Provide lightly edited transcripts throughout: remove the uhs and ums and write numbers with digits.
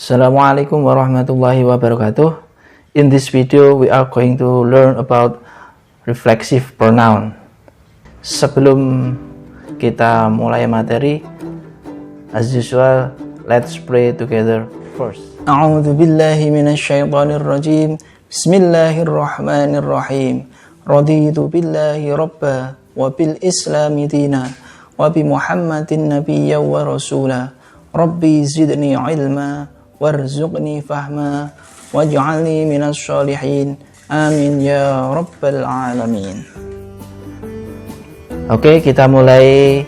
Assalamualaikum warahmatullahi wabarakatuh. In this video we are going to learn about reflexive pronoun. Sebelum kita mulai materi, as usual, let's pray together first. A'udzu billahi minasyaitonir rajim. Bismillahirrahmanirrahim. Raditu billahi rabba wa bil islami dina wa bi Muhammadin nabiyya wa rasula. Rabbi zidni ilma warzuqni fahma waj'alni minas sholihin. Amin ya rabbal alamin. Oke, kita mulai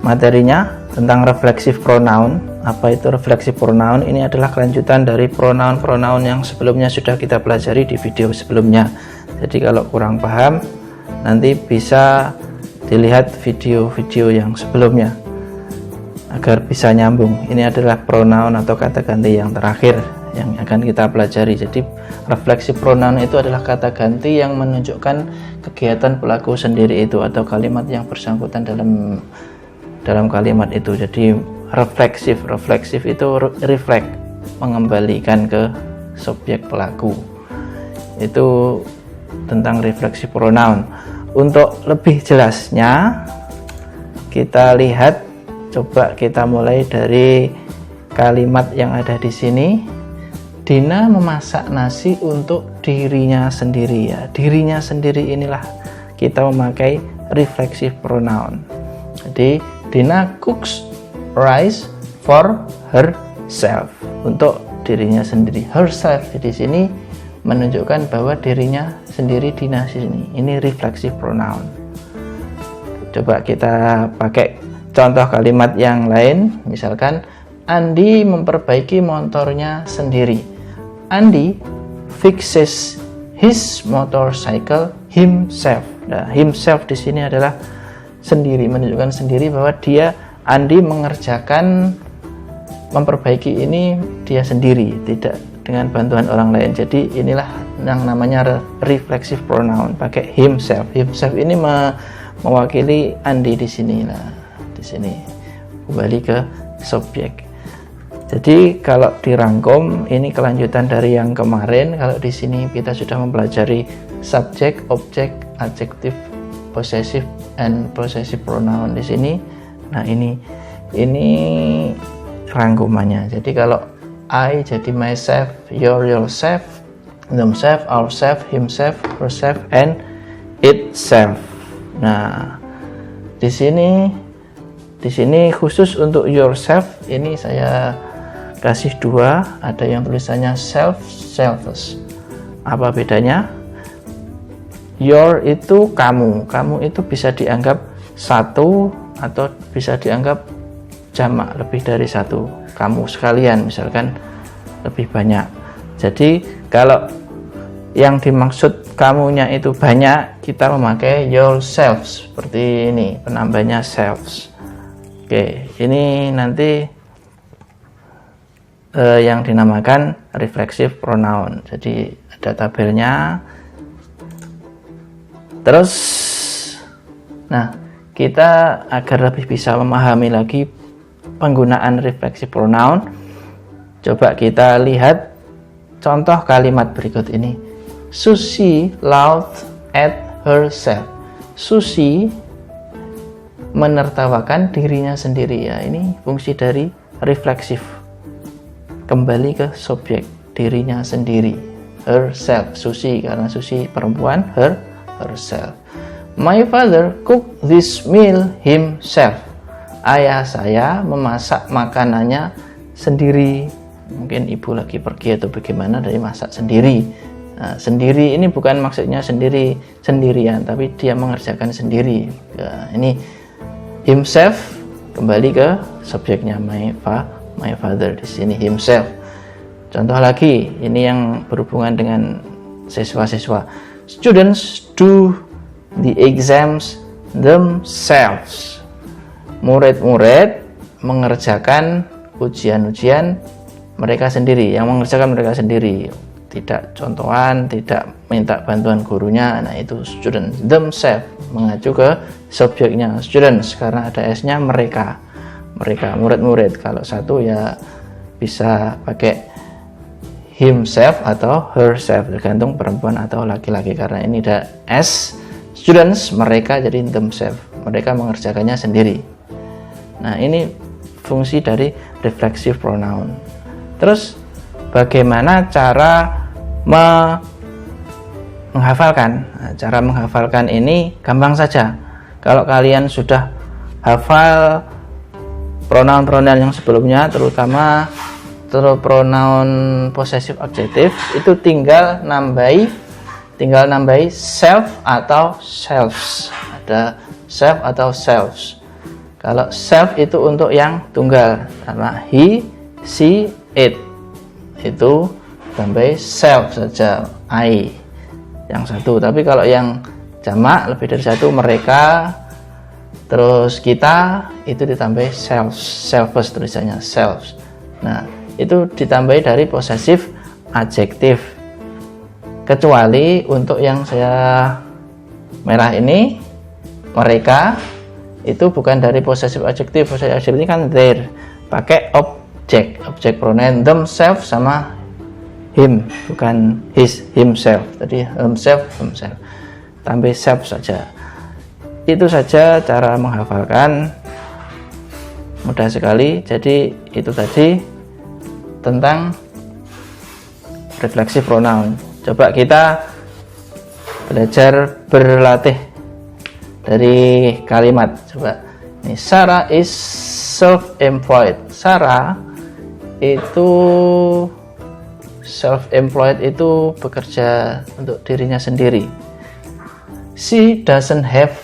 materinya tentang reflexive pronoun. Apa itu reflexive pronoun? Ini adalah kelanjutan dari pronoun-pronoun yang sebelumnya sudah kita pelajari di video sebelumnya. Jadi kalau kurang paham, nanti bisa dilihat video-video yang sebelumnya agar bisa nyambung. Ini adalah pronoun atau kata ganti yang terakhir yang akan kita pelajari. Jadi reflexive pronoun itu adalah kata ganti yang menunjukkan kegiatan pelaku sendiri itu atau kalimat yang bersangkutan dalam kalimat itu. Jadi reflexive itu reflect, mengembalikan ke subjek pelaku. Itu tentang reflexive pronoun. Untuk lebih jelasnya kita lihat, coba kita mulai dari kalimat yang ada di sini. Dina memasak nasi untuk dirinya sendiri, ya. Dirinya sendiri inilah kita memakai reflexive pronoun. Jadi Dina cooks rice for herself, untuk dirinya sendiri. Herself di sini menunjukkan bahwa dirinya sendiri Dina sini. Ini reflexive pronoun. Coba kita pakai contoh kalimat yang lain, misalkan Andi memperbaiki motornya sendiri. Andi fixes his motorcycle himself. Nah, himself di sini adalah sendiri, menunjukkan sendiri bahwa Andi mengerjakan memperbaiki ini dia sendiri, tidak dengan bantuan orang lain. Jadi inilah yang namanya reflexive pronoun, pakai himself. Himself ini mewakili Andi di sini. Nah, di sini kembali ke subjek. Jadi kalau dirangkum, ini kelanjutan dari yang kemarin. Kalau di sini kita sudah mempelajari subjek, objek, adjective, possessive and possessive pronoun di sini. Nah, ini rangkumannya. Jadi kalau I jadi myself, yourself, themself, ourself, himself, herself, and itself. Nah, di sini khusus untuk yourself ini saya kasih dua, ada yang tulisannya self, selfless. Apa bedanya? Your itu kamu itu bisa dianggap satu atau bisa dianggap jamak, lebih dari satu. Kamu sekalian misalkan lebih banyak. Jadi kalau yang dimaksud kamunya itu banyak, kita memakai yourselves seperti ini, penambahnya selves. Oke, ini nanti yang dinamakan reflexive pronoun. Jadi ada tabelnya. Terus, nah, kita agar lebih bisa memahami lagi penggunaan reflexive pronoun, coba kita lihat contoh kalimat berikut ini. Susie laughed at herself. Susie menertawakan dirinya sendiri, ya. Ini fungsi dari reflexive, kembali ke subjek, dirinya sendiri, herself. Susie, karena Susie perempuan, herself. My father cooked this meal himself. Ayah saya memasak makanannya sendiri. Mungkin ibu lagi pergi atau bagaimana, dari masak sendiri. Nah, sendiri ini bukan maksudnya sendirian, tapi dia mengerjakan sendiri. Ya, ini himself, kembali ke subjeknya, my father di sini, himself. Contoh lagi, ini yang berhubungan dengan siswa-siswa. Students do the exams themselves. Murid-murid mengerjakan ujian-ujian mereka sendiri, yang mengerjakan mereka sendiri, tidak contohan, tidak minta bantuan gurunya. Nah, itu student. Themselves mengacu ke subjeknya, students, karena ada s-nya, mereka murid-murid. Kalau satu ya bisa pakai himself atau herself, tergantung perempuan atau laki-laki. Karena ini ada as students, mereka, jadi themselves, mereka mengerjakannya sendiri. Nah, ini fungsi dari reflexive pronoun. Terus bagaimana cara menghafalkan? Nah, cara menghafalkan ini gampang saja. Kalau kalian sudah hafal pronoun-pronoun yang sebelumnya, terutama pronoun possessive adjective, itu tinggal nambahi self atau selves. Ada self atau selves. Kalau self itu untuk yang tunggal, sama he, she, it, itu tambahi self saja, I yang satu. Tapi kalau yang jamak lebih dari satu, mereka, terus kita, itu ditambahi selves, selves tulisannya selves. Nah, itu ditambahi dari possessive adjective, kecuali untuk yang saya merah ini, mereka, itu bukan dari possessive adjective. Possessive adjective ini kan their, pakai object pronoun themselves sama him, bukan his, himself. Tadi himself, tambah self saja. Itu saja cara menghafalkan, mudah sekali. Jadi itu tadi tentang reflexive pronoun. Coba kita belajar berlatih dari kalimat. Coba ini, Sarah is self-employed. Sarah itu self-employed, itu bekerja untuk dirinya sendiri. She doesn't have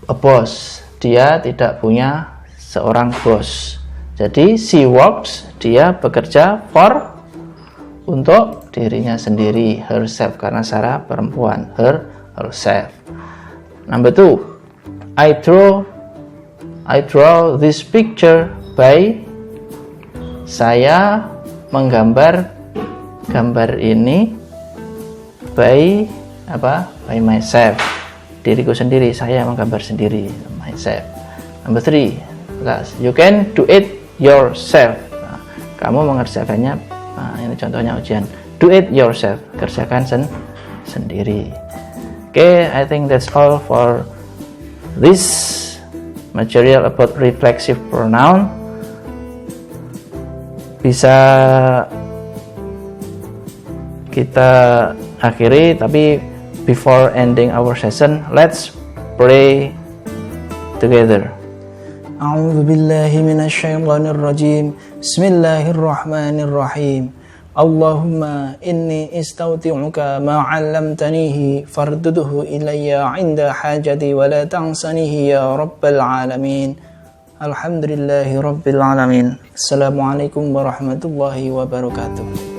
a boss. Dia tidak punya seorang bos. Jadi she works, dia bekerja untuk dirinya sendiri, herself, karena Sarah perempuan, herself. Number 2, I draw this picture by, saya menggambar gambar ini by myself, diriku sendiri, saya menggambar sendiri, myself. Number 3, you can do it yourself. Nah, kamu mengerjakannya. Nah, ini contohnya ujian. Do it yourself, kerjakan sendiri. Okay, I think that's all for this material about reflexive pronoun. Bisa kita akhiri, tapi before ending our session, let's pray together. A'udzu billahi minasyaitonir rajim. Bismillahirrahmanirrahim. Allahumma inni istaudi'uka ma 'allamtanihi fardudhu ilayya 'inda hajati wa la tansanihi ya rabbal alamin. Alhamdulillahi rabbil alamin. Assalamualaikum warahmatullahi wabarakatuh.